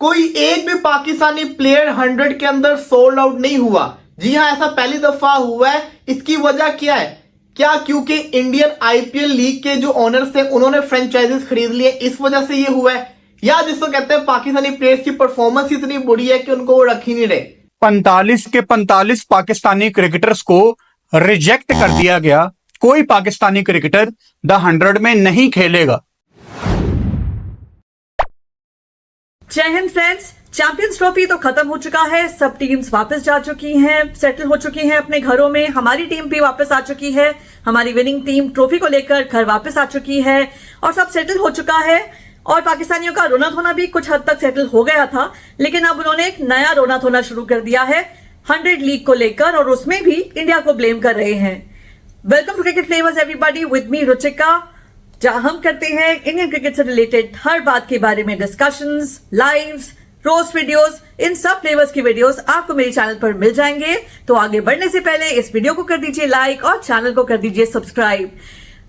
कोई एक भी पाकिस्तानी प्लेयर 100 के अंदर सोल्ड आउट नहीं हुआ। जी हां, ऐसा पहली दफा हुआ है। इसकी वजह क्या है? क्या क्योंकि इंडियन आईपीएल लीग के जो ओनर्स थे उन्होंने फ्रेंचाइजीज खरीद लिए, इस वजह से ये हुआ है? या जिसको कहते हैं पाकिस्तानी प्लेयर्स की परफॉर्मेंस इतनी बुरी है कि उनको वो रख ही नहीं रहे। 45 के 45 पाकिस्तानी क्रिकेटर्स को रिजेक्ट कर दिया गया। कोई पाकिस्तानी क्रिकेटर द 100 में नहीं खेलेगा। जय हिंद फ्रेंड्स, चैंपियंस ट्रॉफी तो खत्म हो चुका है। सब टीम्स वापस जा चुकी हैं, सेटल हो चुकी हैं अपने घरों में। हमारी टीम भी वापस आ चुकी है। हमारी विनिंग टीम ट्रॉफी को लेकर घर वापस आ चुकी है और सब सेटल हो चुका है। और पाकिस्तानियों का रोना धोना भी कुछ हद तक सेटल हो गया था, लेकिन अब उन्होंने एक नया रोना धोना शुरू कर दिया है 100 लीग को लेकर, और उसमें भी इंडिया को ब्लेम कर रहे हैं। Welcome to cricket flavours everybody, with me Ruchika, जहां हम करते हैं इंडियन क्रिकेट से रिलेटेड हर बात के बारे में डिस्कशंस, लाइव्स, रोज वीडियोस। इन सब फ्लेवर्स की वीडियोस आपको मेरे चैनल पर मिल जाएंगे। तो आगे बढ़ने से पहले इस वीडियो को कर दीजिए लाइक और चैनल को कर दीजिए सब्सक्राइब।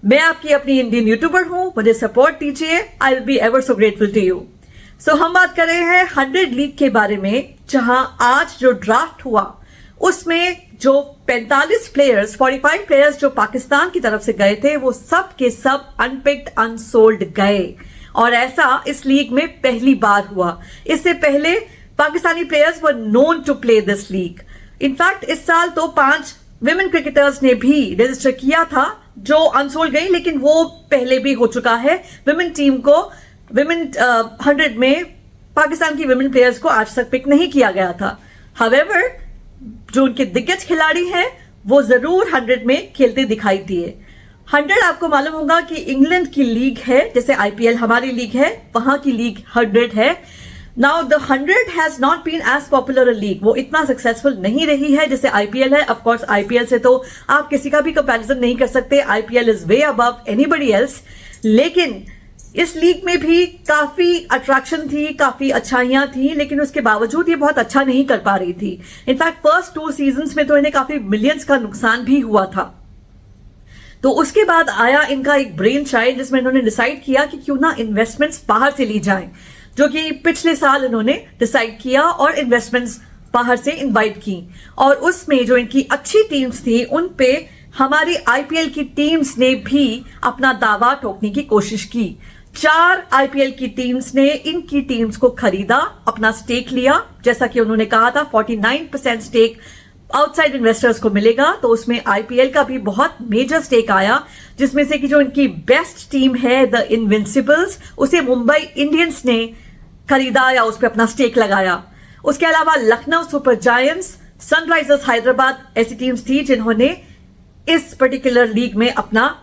मैं आपकी अपनी इंडियन यूट्यूबर हूं, मुझे सपोर्ट दीजिए। I will be ever so grateful to you. So हम बात कर रहे हैं 100 लीग के बारे में, जहां आज जो ड्राफ्ट हुआ उसमें जो 45 प्लेयर्स, 45 प्लेयर्स जो पाकिस्तान की तरफ से गए थे, वो सब के सब अनपिक्ड, अनसोल्ड गए। और ऐसा इस लीग में पहली बार हुआ। इससे पहले Pakistani players were known to play this league. In fact इस साल तो 5 विमेन क्रिकेटर्स ने भी रजिस्टर किया था जो अनसोल्ड गई, लेकिन वो पहले भी हो चुका है। विमेन टीम को, विमेन 100 में पाकिस्तान की विमेन प्लेयर्स को आज तक पिक नहीं किया गया था। हाउएवर जो उनके दिग्गज खिलाड़ी हैं वो जरूर 100 में खेलते दिखाई दिए। 100 आपको मालूम होगा कि इंग्लैंड की लीग है, जैसे आईपीएल हमारी लीग है, वहां की लीग 100 है। Now the 100 has not been as popular a league, वो इतना सक्सेसफुल नहीं रही है जैसे आईपीएल है। ऑफ कोर्स आईपीएल से तो आप किसी का भी कंपैरिजन नहीं कर सकते, IPL is way above anybody else. लेकिन इस लीग में भी काफी अट्रैक्शन थी, काफी अच्छाइयां थी, लेकिन उसके बावजूद ये बहुत अच्छा नहीं कर पा रही थी। इनफैक्ट फर्स्ट 2 सीजन्स में तो इन्हें काफी मिलियंस का नुकसान भी हुआ था। तो उसके बाद आया इनका एक ब्रेन चाइल्ड, जिसमें इन्होंने डिसाइड किया कि क्यों ना इन्वेस्टमेंट्स बाहर से ली जाएं, जो कि पिछले साल इन्होंने डिसाइड किया और इन्वेस्टमेंट्स बाहर से इनवाइट की। और उसमें जो इनकी अच्छी टीम्स थी उन पे हमारी आईपीएल की टीम्स ने भी अपना दावा ठोकने की कोशिश की। 4 आईपीएल की टीम्स ने इनकी टीम्स को खरीदा, अपना स्टेक लिया। जैसा कि उन्होंने कहा था 49% स्टेक आउटसाइड इन्वेस्टर्स को मिलेगा, तो उसमें आईपीएल का भी बहुत मेजर स्टेक आया, जिसमें से कि जो इनकी बेस्ट टीम है द इनविंसिबल्स, उसे मुंबई इंडियंस ने खरीदा या उस पर अपना स्टेक लगाया। उसके अलावा Lucknow super giants, Sunrisers Hyderabad ऐसी टीम्स थी जिन्होंने इस पर्टिकुलर लीग में अपना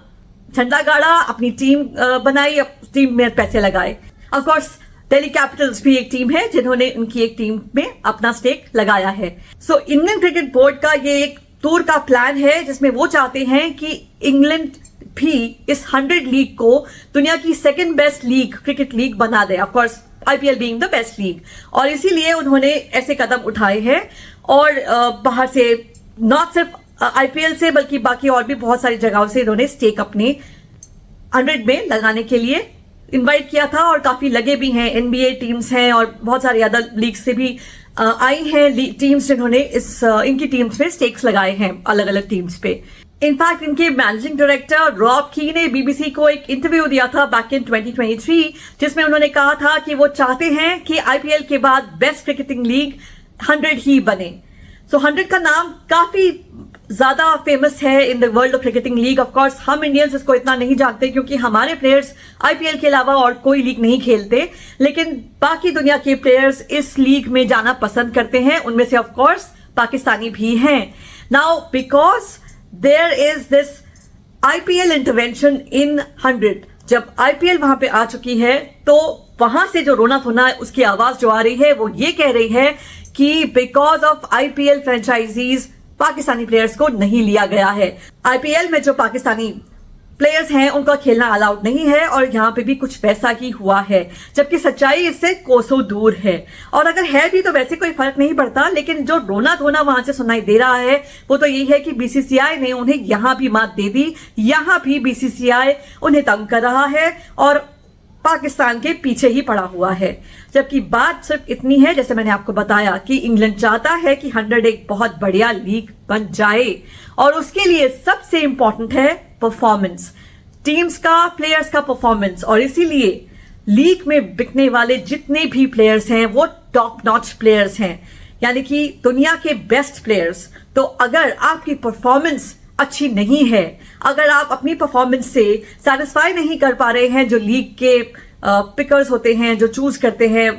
झंडा गाड़ा, अपनी टीम बनाई, टीम में पैसे लगाए। ऑफ कोर्स दिल्ली कैपिटल्स भी एक टीम है जिन्होंने उनकी एक टीम में अपना स्टेक लगाया है। सो इंडियन क्रिकेट बोर्ड का ये एक टूर का प्लान है, जिसमें वो चाहते हैं कि इंग्लैंड भी इस 100 लीग को दुनिया की second best league, cricket league बना दे। Of course IPL being the best league, और इसीलिए उन्होंने ऐसे कदम उठाए हैं। और बाहर से, नॉट सिर्फ आईपीएल से बल्कि बाकी और भी बहुत सारी जगहों से इन्होंने स्टेक अपने 100 में लगाने के लिए इनवाइट किया था, और काफी लगे भी हैं। एनबीए टीम्स हैं और बहुत सारी अदर लीग से भी आई हैं टीम्स जिन्होंने इनकी टीम्स में स्टेक्स लगाए हैं अलग अलग टीम्स पे। इनफैक्ट इनके मैनेजिंग डायरेक्टर रॉब की ने बीबीसी को एक इंटरव्यू दिया था बैक इन 2023, जिसमें उन्होंने कहा था कि वो चाहते हैं कि आईपीएल के बाद बेस्ट क्रिकेटिंग लीग 100 ही बने। सो 100 का नाम काफी ज्यादा फेमस है in the world of cricketing league. Of course हम इंडियंस इसको इतना नहीं जानते क्योंकि हमारे प्लेयर्स आईपीएल के अलावा और कोई लीग नहीं खेलते, लेकिन बाकी दुनिया के प्लेयर्स इस लीग में जाना पसंद करते हैं। उनमें से ऑफ कोर्स पाकिस्तानी भी हैं। Now because there is this IPL intervention in 100, जब आईपीएल वहां पे आ चुकी है तो वहां से जो रोना धोना उसकी आवाज जो आ रही है वो ये कह रही है कि because of IPL franchises Pakistani players को नहीं लिया गया है। आईपीएल में जो पाकिस्तानी प्लेयर्स हैं उनका खेलना अलाउड नहीं है, और यहां पे भी कुछ वैसा ही हुआ है, जबकि सच्चाई इससे कोसों दूर है। और अगर है भी तो वैसे कोई फर्क नहीं पड़ता, लेकिन जो रोना धोना वहां से सुनाई दे रहा है वो तो यही है कि बीसीसीआई ने उन्हें यहां भी मात दे दी, यहां भी बीसीसीआई उन्हें तंग कर रहा है। और पाकिस्तान के पीछे ही पड़ा हुआ है। जबकि बात सिर्फ इतनी है, जैसे मैंने आपको बताया कि इंग्लैंड चाहता है कि 100 एक बहुत बढ़िया लीग बन जाए और उसके लिए सबसे इंपॉर्टेंट है परफॉर्मेंस, टीम्स का, प्लेयर्स का परफॉर्मेंस। और इसीलिए लीग में बिकने वाले जितने भी प्लेयर्स हैं वो टॉप नॉच प्लेयर्स हैं, यानी कि दुनिया के बेस्ट प्लेयर्स। तो अगर आपकी परफॉर्मेंस अच्छी नहीं है, अगर आप अपनी परफॉर्मेंस से सेटिस्फाई नहीं कर पा रहे हैं, जो लीग के पिकर्स होते हैं, जो चूज करते हैं,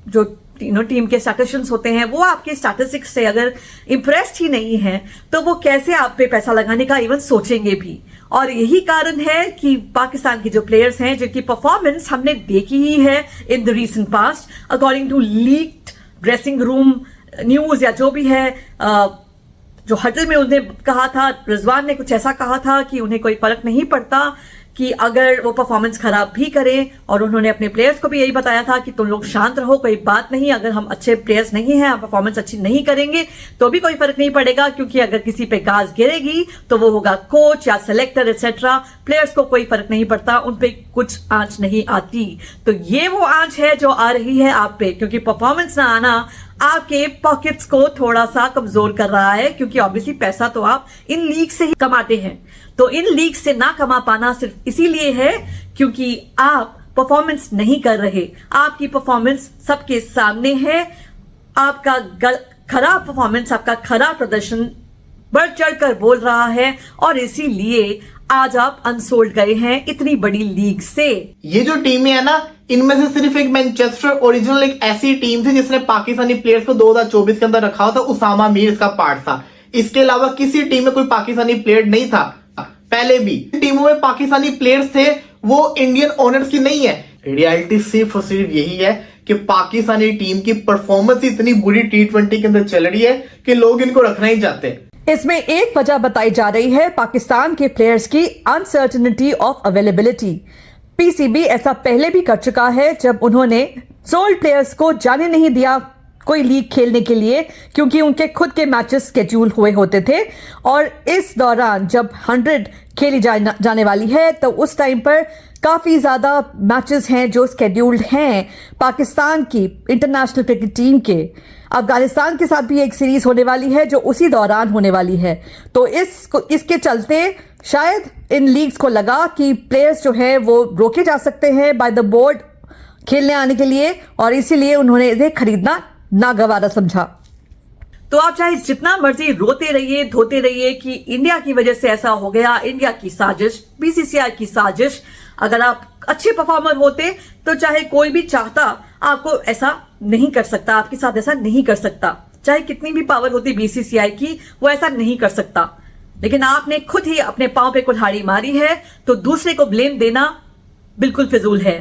जो टीम के स्टैटिस्टिशियंस होते हैं, वो आपके स्टैटिस्टिक्स से अगर इंप्रेस्ड ही नहीं है तो वो कैसे आप पे पैसा लगाने का इवन सोचेंगे भी। और यही कारण है कि पाकिस्तान के जो प्लेयर्स हैं जिनकी परफॉर्मेंस हमने देखी ही है in the recent past, according to leaked dressing room news या जो भी है, जो हटल में उन्हें कहा था, रिजवान ने कुछ ऐसा कहा था कि उन्हें कोई फर्क नहीं पड़ता कि अगर वो परफॉर्मेंस खराब भी करें, और उन्होंने अपने प्लेयर्स को भी यही बताया था कि तुम लोग शांत रहो, कोई बात नहीं, अगर हम अच्छे प्लेयर्स नहीं हैं, परफॉर्मेंस अच्छी नहीं करेंगे तो भी कोई फर्क नहीं पड़ेगा, क्योंकि अगर किसी पे गाज गिरेगी तो वो होगा कोच या सिलेक्टर एक्सेट्रा, प्लेयर्स को कोई फर्क नहीं पड़ता, उन पे कुछ आंच नहीं आती। तो ये वो आंच है जो आ रही है आप पे, क्योंकि परफॉर्मेंस ना आना आपके पॉकेट्स को थोड़ा सा कमजोर कर रहा है, क्योंकि ऑब्वियसली पैसा तो आप इन लीग से ही कमाते हैं। तो इन लीग से ना कमा पाना सिर्फ इसीलिए है क्योंकि आप परफॉर्मेंस नहीं कर रहे, आपकी परफॉर्मेंस सबके सामने है, आपका खराब परफॉर्मेंस, आपका खराब प्रदर्शन बढ़ चढ़कर बोल रहा है, और इसीलिए आज आप अनसोल्ड गए हैं इतनी बड़ी लीग से। ये जो टीमें है ना, इनमें से सिर्फ एक मैनचेस्टर ओरिजिनल एक ऐसी टीम थी जिसने पाकिस्तानी प्लेयर्स को 2024 के अंदर रखा था, उसामा मीर इसका पार्ट था। इसके अलावा किसी टीम में कोई पाकिस्तानी प्लेयर नहीं था। पहले भी टीमों में पाकिस्तानी प्लेयर्स थे, वो इंडियन ओनर्स की नहीं है। रियलिटी सिर्फ और सिर्फ यही है कि पाकिस्तानी टीम की परफॉर्मेंस इतनी बुरी T20 के अंदर चल रही है कि लोग इनको रखना ही चाहते हैं। इसमें एक वजह बताई जा रही है पाकिस्तान के प्लेयर्स की अनसर्टेनिटी ऑफ अवेलेबिलिटी। पीसीबी ऐसा पहले भी कर चुका है जब उन्होंने सोल्ड प्लेयर्स को जाने नहीं दिया कोई लीग खेलने के लिए, क्योंकि उनके खुद के मैचेस स्केड्यूल हुए होते थे। और इस दौरान जब 100 खेली जाने वाली है तो उस टाइम पर काफ़ी ज़्यादा मैचेस हैं जो स्केड्यूल्ड हैं पाकिस्तान की इंटरनेशनल क्रिकेट टीम के। अफगानिस्तान के साथ भी एक सीरीज होने वाली है जो उसी दौरान होने वाली है। तो इसके चलते शायद इन लीग्स को लगा कि प्लेयर्स जो हैं वो रोके जा सकते हैं बाय द बोर्ड खेलने आने के लिए, और इसीलिए उन्होंने इसे खरीदना नागवारा समझा। तो आप चाहे जितना मर्जी रोते रहिए, धोते रहिए कि इंडिया की वजह से ऐसा हो गया, इंडिया की साजिश, बीसीसीआई की साजिश। अगर आप अच्छे परफॉर्मर होते तो चाहे कोई भी चाहता आपको ऐसा नहीं कर सकता, आपके साथ ऐसा नहीं कर सकता। चाहे कितनी भी पावर होती बीसीसीआई की, वो ऐसा नहीं कर सकता। लेकिन आपने खुद ही अपने पांव पे कुल्हाड़ी मारी है, तो दूसरे को ब्लेम देना बिल्कुल फिजूल है।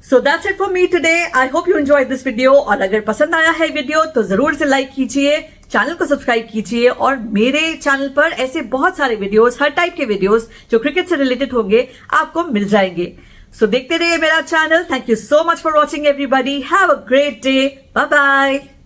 So that's it for me today. I hope you enjoyed this video. और अगर पसंद आया है वीडियो तो जरूर से लाइक कीजिए, चैनल को सब्सक्राइब कीजिए, और मेरे चैनल पर ऐसे बहुत सारे वीडियोस, हर टाइप के वीडियोस जो क्रिकेट से रिलेटेड होंगे आपको मिल जाएंगे। सो देखते रहिए मेरा channel. Thank you so much for watching everybody. Have a great day. Bye bye.